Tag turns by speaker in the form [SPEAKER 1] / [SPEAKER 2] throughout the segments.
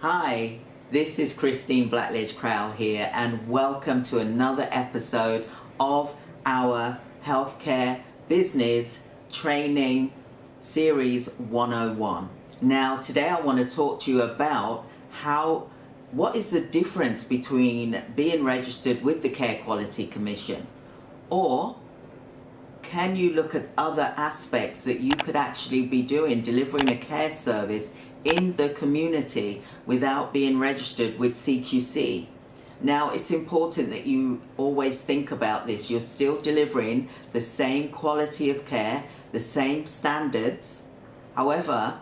[SPEAKER 1] Hi, this is Christine Blackledge Crowell here, and welcome to another episode of our Healthcare Business Training Series 101. Now, today I want to talk to you about what is the difference between being registered with the Care Quality Commission, or can you look at other aspects that you could actually be doing, delivering a care service in the community without being registered with CQC. Now, it's important that you always think about this. You're still delivering the same quality of care, the same standards. However,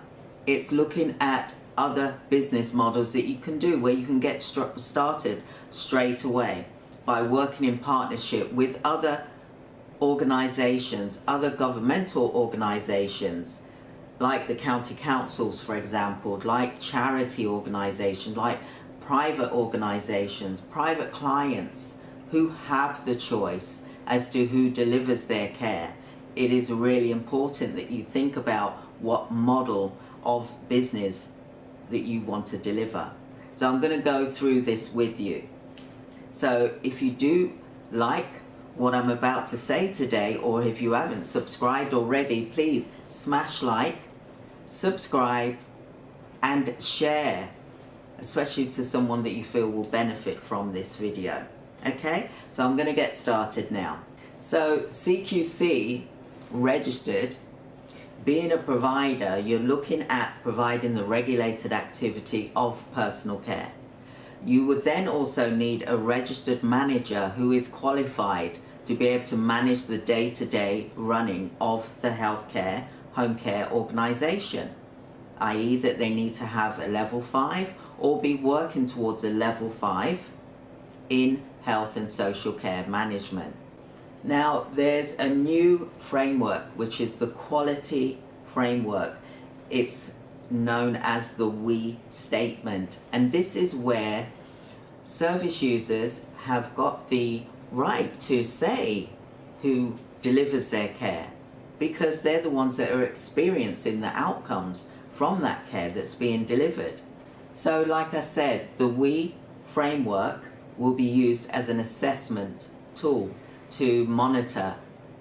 [SPEAKER 1] it's looking at other business models that you can do where you can get started straight away by working in partnership with other organizations, other governmental organizations, like the county councils, for example, like charity organizations, like private organizations, private clients who have the choice as to who delivers their care. It is really important that you think about what model of business that you want to deliver. So I'm going to go through this with you. So if you do like what I'm about to say today, or if you haven't subscribed already, please smash like, subscribe and share, especially to someone that you feel will benefit from this video. Okay, so I'm going to get started now. So CQC Registered, being a provider, you're looking at providing the regulated activity of personal care. You would then also need a registered manager who is qualified to be able to manage the day-to-day running of the healthcare home care organization, i.e. that they need to have a level 5 or be working towards a level 5 in health and social care management. Now, there's a new framework, which is the quality framework. It's known as the WE statement, and this is where service users have got the right to say who delivers their care, because they're the ones that are experiencing the outcomes from that care that's being delivered. So like I said, the WE framework will be used as an assessment tool to monitor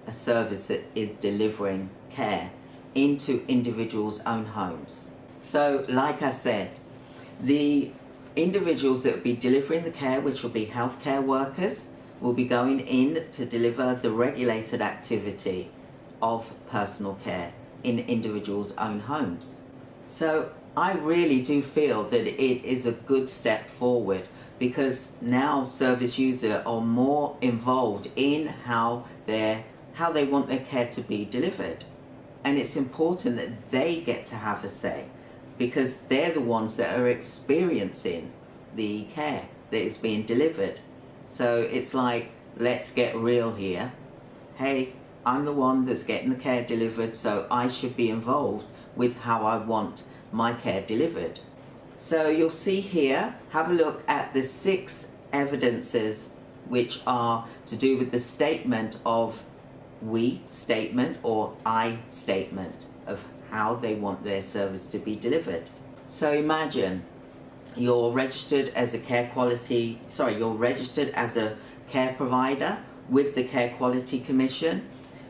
[SPEAKER 1] a service that is delivering care into individuals' own homes. So like I said, the individuals that will be delivering the care, which will be healthcare workers, will be going in to deliver the regulated activity of personal care in individuals' own homes. So I really do feel that it is a good step forward, because now service users are more involved in how they want their care to be delivered. And it's important that they get to have a say, because they're the ones that are experiencing the care that is being delivered. So it's like, let's get real here. Hey, I'm the one that's getting the care delivered, so I should be involved with how I want my care delivered. So you'll see here, have a look at the 6 evidences which are to do with the statement of we statement or I statement of how they want their service to be delivered. So imagine you're registered as a you're registered as a care provider with the Care Quality Commission.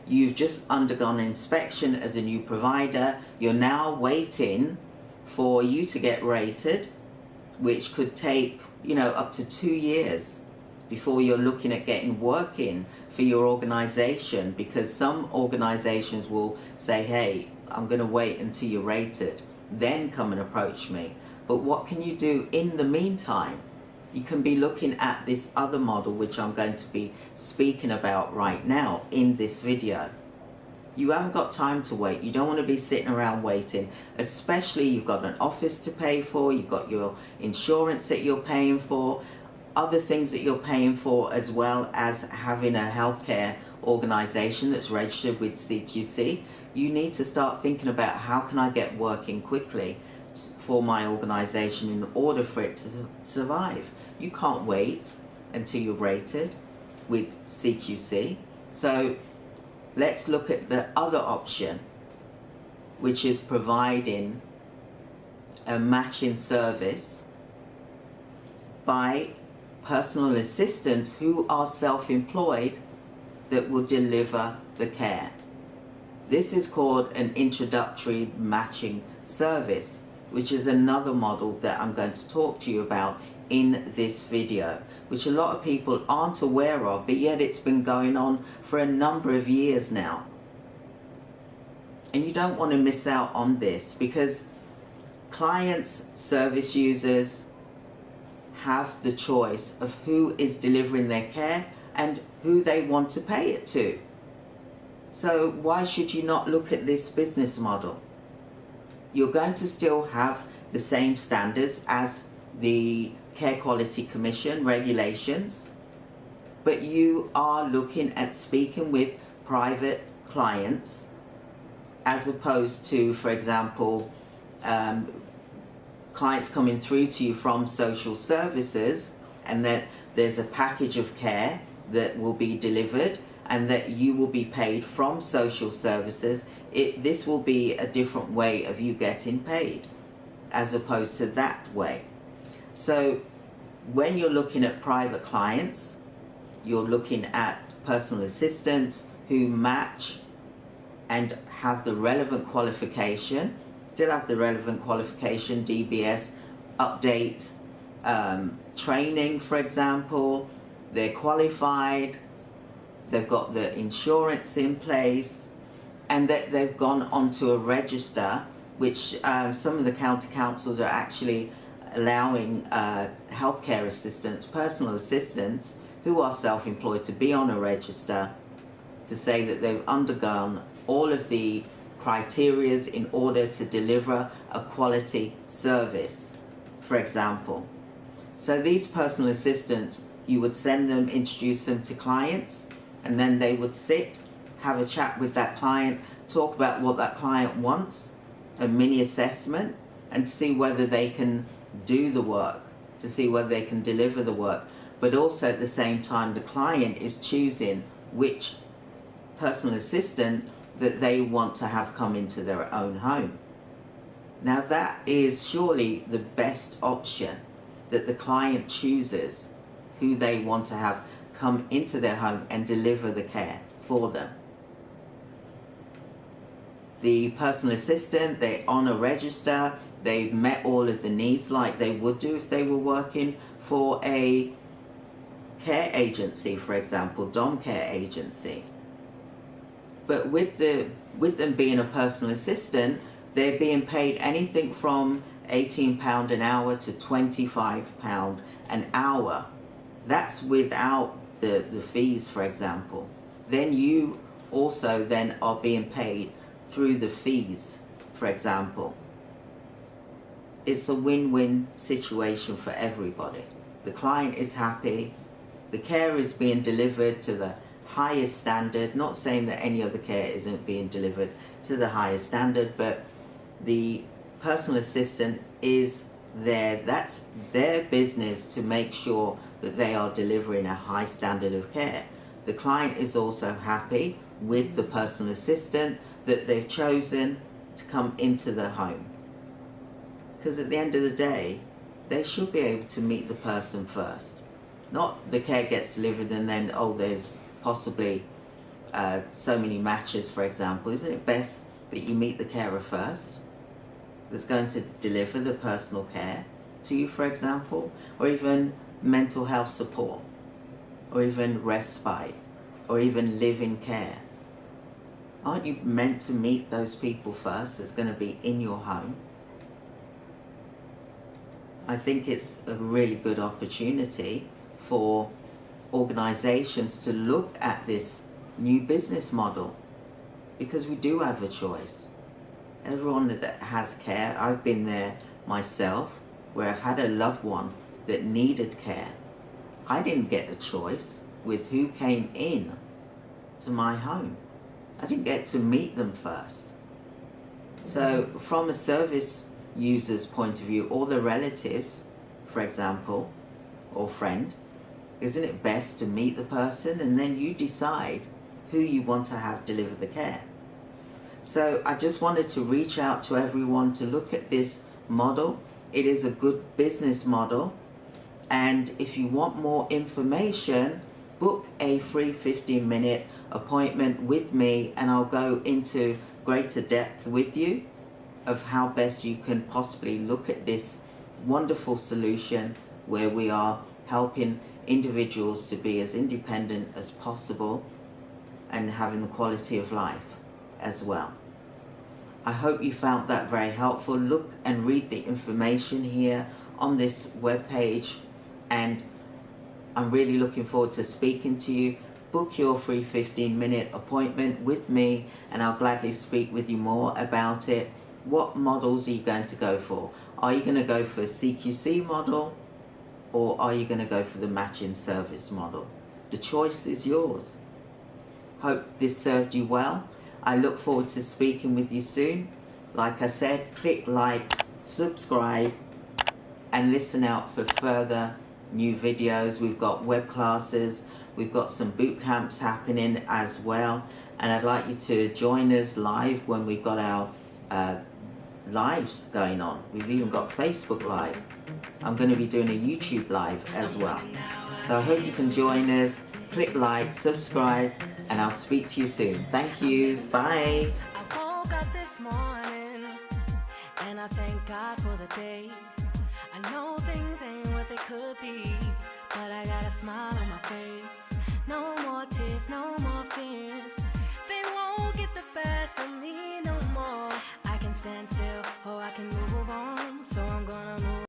[SPEAKER 1] You've just undergone inspection as a new provider. You're now waiting for you to get rated, which could take, up to 2 years before you're looking at getting working for your organization, because some organizations will say, hey, I'm going to wait until you're rated, then come and approach me. But what can you do in the meantime? You can be looking at this other model, which I'm going to be speaking about right now in this video. You haven't got time to wait. You don't want to be sitting around waiting, especially you've got an office to pay for, you've got your insurance that you're paying for, other things that you're paying for, as well as having a healthcare organization that's registered with CQC. You need to start thinking about, how can I get working quickly for my organization in order for it to survive? You can't wait until you're rated with CQC. So let's look at the other option, which is providing a matching service by personal assistants who are self-employed that will deliver the care. This is called an introductory matching service, which is another model that I'm going to talk to you about in this video, which a lot of people aren't aware of, but yet it's been going on for a number of years now. And you don't want to miss out on this, because clients, service users have the choice of who is delivering their care and who they want to pay it to. So why should you not look at this business model? You're going to still have the same standards as the Care Quality Commission regulations, but you are looking at speaking with private clients as opposed to, for example, clients coming through to you from social services, and that there's a package of care that will be delivered and that you will be paid from social services. This will be a different way of you getting paid as opposed to that way. So when you're looking at private clients, you're looking at personal assistants who match and have the relevant qualification, still have the relevant qualification, DBS, update, training, for example. They're qualified, they've got the insurance in place, and that they've gone onto a register, which some of the county councils are actually allowing healthcare assistants, personal assistants who are self-employed to be on a register to say that they've undergone all of the criterias in order to deliver a quality service, for example. So these personal assistants, you would send them, introduce them to clients, and then they would sit, have a chat with that client, talk about what that client wants, a mini assessment, and to see whether they can do the work, to see whether they can deliver the work. But also at the same time, the client is choosing which personal assistant that they want to have come into their own home. Now that is surely the best option, that the client chooses who they want to have come into their home and deliver the care for them. The personal assistant, they're on a register, they've met all of the needs like they would do if they were working for a care agency, for example, dom care agency. But with them being a personal assistant, they're being paid anything from £18 an hour to £25 an hour. That's without the fees, for example. Then you also then are being paid through the fees, for example. It's a win-win situation for everybody. The client is happy, the care is being delivered to the highest standard, not saying that any other care isn't being delivered to the highest standard, but the personal assistant is there, that's their business to make sure that they are delivering a high standard of care. The client is also happy with the personal assistant that they've chosen to come into the home. Because at the end of the day, they should be able to meet the person first. Not the care gets delivered and then, oh, there's possibly so many matches, for example. Isn't it best that you meet the carer first that's going to deliver the personal care to you, for example, or even mental health support, or even respite, or even live-in care? Aren't you meant to meet those people first that's going to be in your home? I think it's a really good opportunity for organizations to look at this new business model, because we do have a choice. Everyone that has care, I've been there myself, where I've had a loved one that needed care. I didn't get a choice with who came in to my home. I didn't get to meet them first. So from a service user's point of view, or the relatives, for example, or friend, isn't it best to meet the person and then you decide who you want to have deliver the care? So I just wanted to reach out to everyone to look at this model. It is a good business model, And if you want more information, book a free 15-minute appointment with me, and I'll go into greater depth with you of how best you can possibly look at this wonderful solution where we are helping individuals to be as independent as possible and having the quality of life as well. I hope you found that very helpful. Look and read the information here on this webpage, and I'm really looking forward to speaking to you. Book your free 15-minute appointment with me and I'll gladly speak with you more about it. What models are you going to go for? Are you going to go for a CQC model, or are you going to go for the matching service model? The choice is yours. Hope this served you well. I look forward to speaking with you soon. Like I said, click like, subscribe, and listen out for further new videos. We've got web classes, we've got some boot camps happening as well, and I'd like you to join us live when we've got our lives going on. We've even got Facebook Live. I'm going to be doing a YouTube Live as well. So I hope you can join us. Click like, subscribe, and I'll speak to you soon. Thank you. Bye.
[SPEAKER 2] I woke up this morning and I thank God for the day. I know things ain't what they could be, but I got a smile on my face. No more tears, no more fears. They won't get the best of me no more. I can stand still or I can move on, so I'm gonna move.